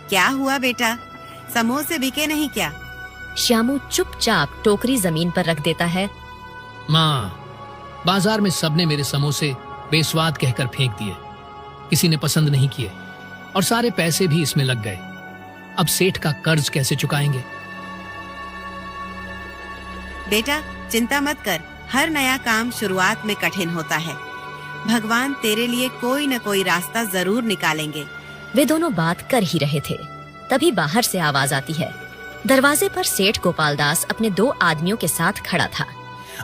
क्या हुआ बेटा, समोसे बिके नहीं क्या? श्यामू चुपचाप टोकरी जमीन पर रख देता है। माँ, बाजार में सबने मेरे समोसे बेस्वाद कहकर फेंक दिए, किसी ने पसंद नहीं किए और सारे पैसे भी इसमें लग गए। अब सेठ का कर्ज कैसे चुकाएंगे? बेटा चिंता मत कर, हर नया काम शुरुआत में कठिन होता है। भगवान तेरे लिए कोई न कोई रास्ता जरूर निकालेंगे। वे दोनों बात कर ही रहे थे, तभी बाहर से आवाज आती है। दरवाजे पर सेठ गोपाल दास अपने 2 आदमियों के साथ खड़ा था।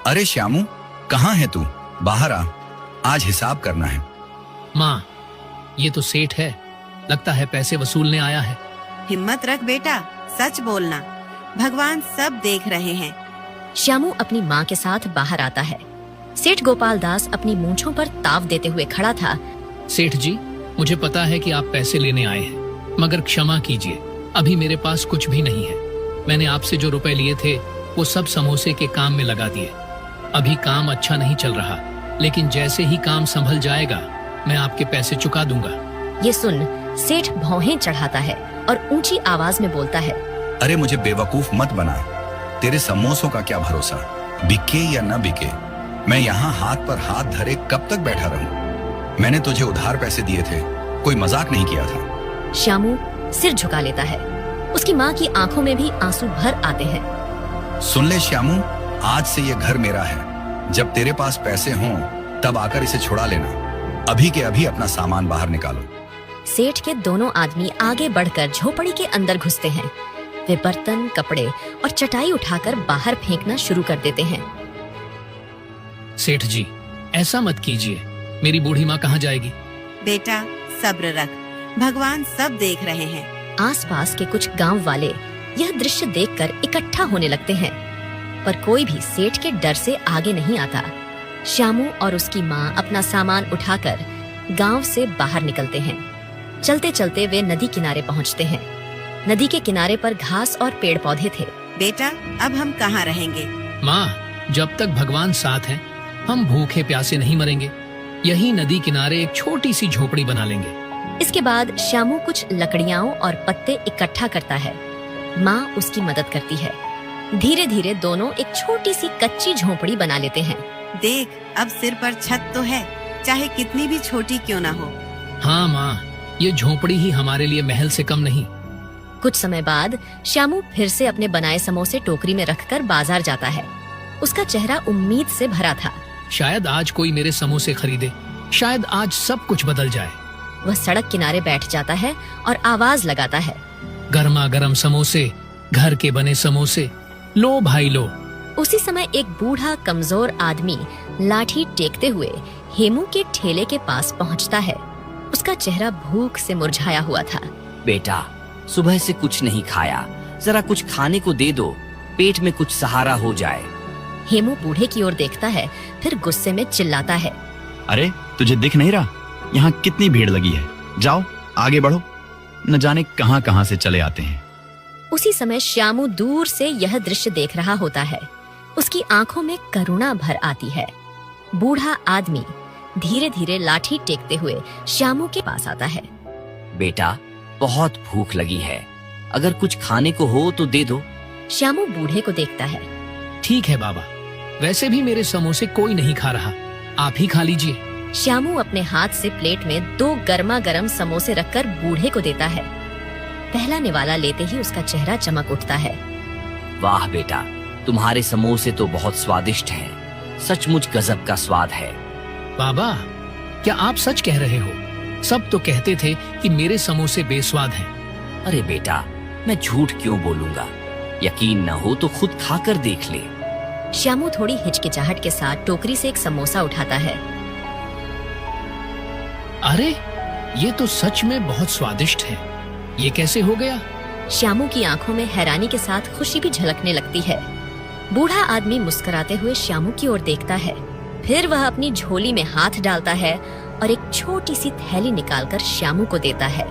अरे श्यामू, कहाँ है तू? बाहर आ, आज हिसाब करना है। माँ, ये तो सेठ है, लगता है पैसे वसूलने आया है। हिम्मत रख बेटा, सच बोलना, भगवान सब देख रहे हैं। श्यामू अपनी माँ के साथ बाहर आता है। सेठ गोपाल दास अपनी मूंछों पर ताव देते हुए खड़ा था। सेठ जी, मुझे पता है कि आप पैसे लेने आए हैं, मगर क्षमा कीजिए, अभी मेरे पास कुछ भी नहीं है। मैंने आपसे जो रुपए लिए थे वो सब समोसे के काम में लगा दिए। अभी काम अच्छा नहीं चल रहा, लेकिन जैसे ही काम संभल जाएगा मैं आपके पैसे चुका दूंगा। ये सुन सेठ भौहें चढ़ाता है और ऊंची आवाज में बोलता है। अरे मुझे बेवकूफ मत बना, तेरे समोसों का क्या भरोसा, बिके या न बिके। मैं यहाँ हाथ पर हाथ धरे कब तक बैठा रहूं? मैंने तुझे उधार पैसे दिए थे, कोई मजाक नहीं किया था। श्यामू सिर झुका लेता है। उसकी माँ की आंखों में भी आंसू भर आते हैं। सुन ले श्यामू, आज से ये घर मेरा है। जब तेरे पास पैसे हों तब आकर इसे छुड़ा लेना। अभी के अभी अपना सामान बाहर निकालो। सेठ के दोनों आदमी आगे बढ़कर झोपड़ी के अंदर घुसते हैं। वे बर्तन, कपड़े और चटाई उठाकर बाहर फेंकना शुरू कर देते हैं। सेठ जी, ऐसा मत कीजिए, मेरी बूढ़ी माँ कहाँ जाएगी? बेटा सब्र रख, भगवान सब देख रहे हैं। आसपास के कुछ गांव वाले यह दृश्य देखकर इकट्ठा होने लगते हैं, पर कोई भी सेठ के डर से आगे नहीं आता। श्यामू और उसकी माँ अपना सामान उठाकर गांव से बाहर निकलते हैं। चलते चलते वे नदी किनारे पहुँचते हैं। नदी के किनारे पर घास और पेड़ पौधे थे। बेटा अब हम कहाँ रहेंगे? माँ, जब तक भगवान साथ हैं, हम भूखे प्यासे नहीं मरेंगे। यही नदी किनारे एक छोटी सी झोपड़ी बना लेंगे। इसके बाद श्यामू कुछ लकड़ियाँ और पत्ते इकट्ठा करता है। माँ उसकी मदद करती है। धीरे धीरे दोनों एक छोटी सी कच्ची झोपड़ी बना लेते हैं। देख, अब सिर पर छत तो है, चाहे कितनी भी छोटी क्यों ना हो। हाँ माँ, ये झोपड़ी ही हमारे लिए महल से कम नहीं। कुछ समय बाद श्यामू फिर से अपने बनाए समोसे टोकरी में रखकर बाजार जाता है। उसका चेहरा उम्मीद से भरा था। शायद आज कोई मेरे समोसे खरीदे, शायद आज सब कुछ बदल जाए। वह सड़क किनारे बैठ जाता है और आवाज लगाता है। गर्मा गर्म समोसे, घर के बने समोसे, लो भाई लो। उसी समय एक बूढ़ा कमजोर आदमी लाठी टेकते हुए हेमू के ठेले के पास पहुंचता है। उसका चेहरा भूख से मुरझाया हुआ था। बेटा, सुबह से कुछ नहीं खाया, जरा कुछ खाने को दे दो, पेट में कुछ सहारा हो जाए। हेमू बूढ़े की ओर देखता है, फिर गुस्से में चिल्लाता है। अरे तुझे दिख नहीं रहा यहाँ कितनी भीड़ लगी है? जाओ आगे बढ़ो, न जाने कहां कहां से चले आते हैं। उसी समय श्यामू दूर से यह दृश्य देख रहा होता है। उसकी आंखों में करुणा भर आती है। बूढ़ा आदमी धीरे धीरे लाठी टेकते हुए श्यामू के पास आता है। बेटा, बहुत भूख लगी है, अगर कुछ खाने को हो तो दे दो। श्यामू बूढ़े को देखता है। ठीक है बाबा, वैसे भी मेरे समोसे कोई नहीं खा रहा, आप ही खा लीजिए। श्यामू अपने हाथ से प्लेट में 2 गर्मा गर्म समोसे रखकर बूढ़े को देता है। पहला निवाला लेते ही उसका चेहरा चमक उठता है। वाह बेटा, तुम्हारे समोसे तो बहुत स्वादिष्ट हैं, सचमुच गजब का स्वाद है। बाबा, क्या आप सच कह रहे हो? सब तो कहते थे कि मेरे समोसे बेस्वाद हैं। अरे बेटा, मैं झूठ क्यों बोलूंगा? यकीन न हो तो खुद खाकर देख ले। श्यामू थोड़ी हिचकिचाहट के साथ टोकरी से एक समोसा उठाता है। अरे, ये तो सच में बहुत स्वादिष्ट है, ये कैसे हो गया? श्यामू की आंखों में हैरानी के साथ खुशी भी झलकने लगती है। बूढ़ा आदमी मुस्कुराते हुए श्यामू की ओर देखता है, फिर वह अपनी झोली में हाथ डालता है और एक छोटी सी थैली निकालकर श्यामू को देता है।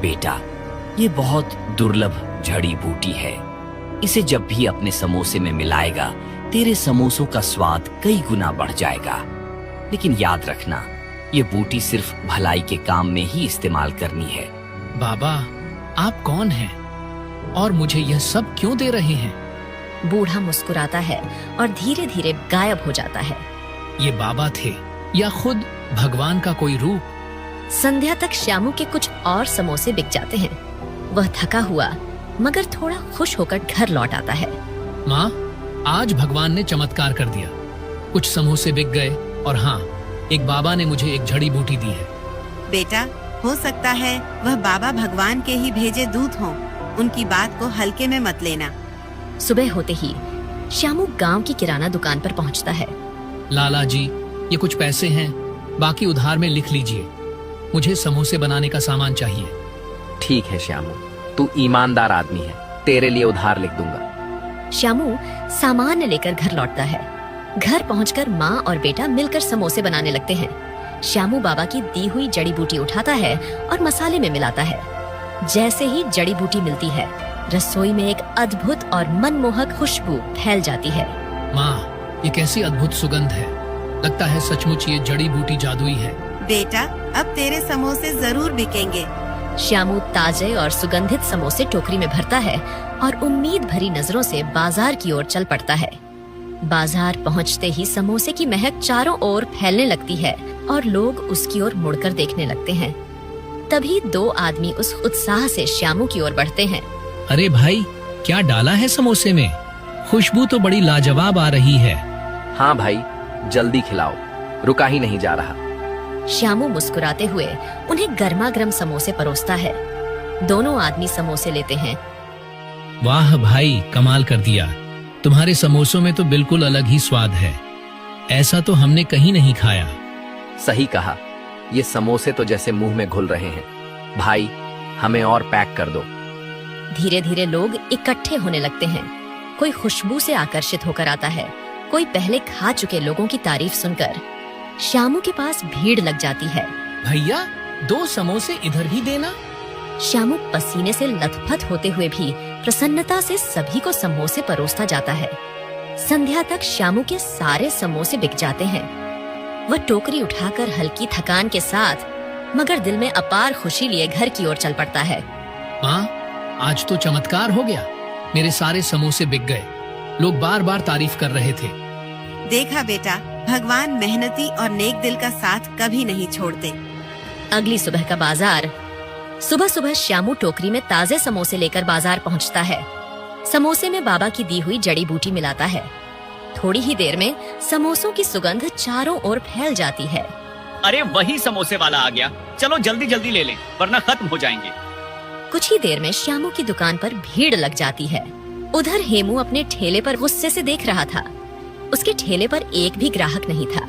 बेटा, ये बहुत दुर्लभ जड़ी बूटी है, इसे जब भी अपने समोसे में मिलाएगा तेरे समोसों का स्वाद कई गुना बढ़ जाएगा। लेकिन याद रखना, ये बूटी सिर्फ भलाई के काम में ही इस्तेमाल करनी है। बाबा, आप कौन हैं और मुझे यह सब क्यों दे रहे हैं? बूढ़ा मुस्कुराता है और धीरे धीरे गायब हो जाता है। ये बाबा थे या खुद भगवान का कोई रूप? संध्या तक श्यामू के कुछ और समोसे बिक जाते हैं। वह थका हुआ मगर थोड़ा खुश होकर घर लौट आता है। माँ, आज भगवान ने चमत्कार कर दिया। कुछ समोसे बिक गए और हाँ, एक बाबा ने मुझे एक जड़ी बूटी दी है। बेटा, हो सकता है वह बाबा भगवान के ही भेजे दूत हों। उनकी बात को हल्के में मत लेना। सुबह होते ही श्यामू गांव की किराना दुकान पर पहुंचता है। लाला जी, ये कुछ पैसे हैं, बाकी उधार में लिख लीजिए। मुझे समोसे बनाने का सामान चाहिए। ठीक है श्यामू, तू ईमानदार आदमी है, तेरे लिए उधार लिख दूंगा। श्यामू सामान लेकर घर लौटता है। घर पहुंचकर माँ और बेटा मिलकर समोसे बनाने लगते हैं। श्यामू बाबा की दी हुई जड़ी बूटी उठाता है और मसाले में मिलाता है। जैसे ही जड़ी बूटी मिलती है, रसोई में एक अद्भुत और मनमोहक खुशबू फैल जाती है। माँ, ये कैसी अद्भुत सुगंध है। लगता है सचमुच ये जड़ी बूटी जादुई है। बेटा, अब तेरे समोसे जरूर बिकेंगे। श्यामू ताजे और सुगंधित समोसे टोकरी में भरता है और उम्मीद भरी नजरों से बाजार की ओर चल पड़ता है। बाजार पहुंचते ही समोसे की महक चारों ओर फैलने लगती है और लोग उसकी ओर मुड़कर देखने लगते हैं। तभी दो आदमी उस उत्साह से श्यामू की ओर बढ़ते हैं। अरे भाई, क्या डाला है समोसे में? खुशबू तो बड़ी लाजवाब आ रही है। हाँ भाई, जल्दी खिलाओ, रुका ही नहीं जा रहा। श्यामू मुस्कुराते हुए उन्हें गर्मा गर्म समोसे परोसता है। दोनों आदमी समोसे लेते हैं। वाह भाई, कमाल कर दिया। तुम्हारे समोसों में तो बिल्कुल अलग ही स्वाद है। ऐसा तो हमने कहीं नहीं खाया। सही कहा, ये समोसे तो जैसे मुंह में घुल रहे हैं। भाई, हमें और पैक कर दो। धीरे धीरे लोग इकट्ठे होने लगते हैं। कोई खुशबू से आकर्षित होकर आता है, कोई पहले खा चुके लोगों की तारीफ सुनकर। श्यामू के पास भीड़ लग जाती है। भैया, 2 समोसे इधर भी देना। श्यामू पसीने से लथपथ होते हुए भी प्रसन्नता से सभी को समोसे परोसता जाता है। संध्या तक श्यामू के सारे समोसे बिक जाते हैं। वह टोकरी उठाकर हल्की थकान के साथ मगर दिल में अपार खुशी लिए घर की ओर चल पड़ता है। माँ, आज तो चमत्कार हो गया। मेरे सारे समोसे बिक गए। लोग बार बार तारीफ कर रहे थे। देखा बेटा, भगवान मेहनती और नेक दिल का साथ कभी नहीं छोड़ते। अगली सुबह का बाजार। सुबह सुबह श्यामू टोकरी में ताजे समोसे लेकर बाजार पहुंचता है। समोसे में बाबा की दी हुई जड़ी बूटी मिलाता है। थोड़ी ही देर में समोसों की सुगंध चारों ओर फैल जाती है। अरे वही समोसे वाला आ गया, चलो जल्दी जल्दी ले लें वरना खत्म हो जाएंगे। कुछ ही देर में श्यामू की दुकान पर भीड़ लग जाती है। उधर हेमू अपने ठेले पर गुस्से से देख रहा था। उसके ठेले पर एक भी ग्राहक नहीं था।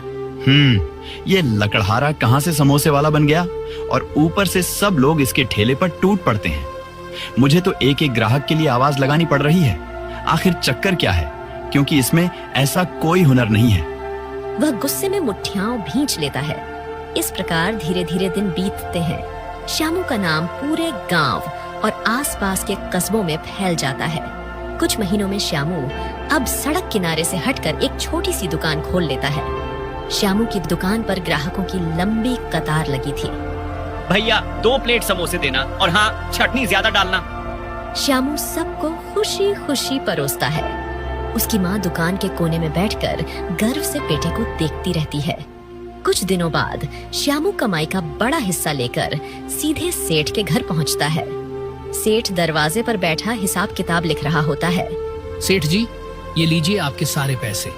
ये लकड़हारा कहाँ से समोसे वाला बन गया और ऊपर से सब लोग इसके ठेले पर टूट पड़ते हैं। मुझे तो एक एक ग्राहक के लिए आवाज लगानी पड़ रही है। आखिर चक्कर क्या है, क्योंकि इसमें ऐसा कोई हुनर नहीं है। वह गुस्से में मुट्ठियां भींच लेता है। इस प्रकार धीरे धीरे दिन बीतते हैं। श्यामू का नाम पूरे गांव और आसपास के कस्बों में फैल जाता है। कुछ महीनों में श्यामू अब सड़क किनारे से हटकर एक छोटी सी दुकान खोल लेता है। श्यामू की दुकान पर ग्राहकों की लंबी कतार लगी थी। भैया 2 प्लेट समोसे देना और हाँ, चटनी ज्यादा डालना। श्यामू सबको खुशी खुशी परोसता है। उसकी माँ दुकान के कोने में बैठकर गर्व से बेटे को देखती रहती है। कुछ दिनों बाद श्यामू कमाई का बड़ा हिस्सा लेकर सीधे सेठ के घर पहुंचता है। सेठ दरवाजे पर बैठा हिसाब किताब लिख रहा होता है। सेठ जी, ये लीजिए आपके सारे पैसे।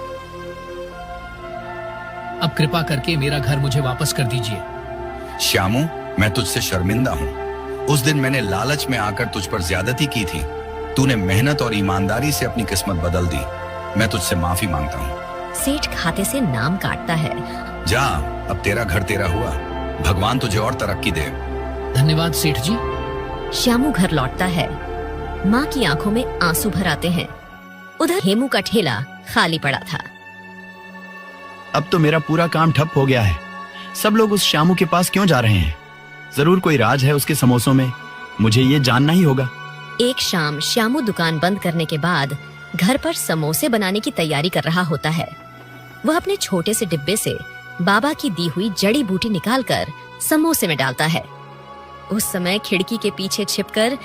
अब कृपा करके मेरा घर मुझे वापस कर दीजिए। श्यामू, मैं तुझसे शर्मिंदा हूँ। उस दिन मैंने लालच में आकर तुझ पर ज्यादती की थी। तूने मेहनत और ईमानदारी से अपनी किस्मत बदल दी। मैं तुझसे माफी मांगता हूँ। सेठ खाते से नाम काटता है। जा, अब तेरा घर तेरा हुआ। भगवान तुझे और तरक्की दे। धन्यवाद सेठ जी। श्यामू घर लौटता है। माँ की आंखों में आंसू भर आते हैं। उधर हेमू का ठेला खाली पड़ा था। अब तो मेरा पूरा काम ठप हो गया है। सब लोग उस श्यामू के पास क्यों जा रहे हैं? जरूर कोई राज है उसके समोसों में। मुझे ये जानना ही होगा। एक शाम श्यामू दुकान बंद करने के बाद घर पर समोसे बनाने की तैयारी कर रहा होता है। वह अपने छोटे से डिब्बे से बाबा की दी हुई जड़ी बूटी निकालकर समोसे में डालता है। उस समय खिड़की के पीछे छिपकर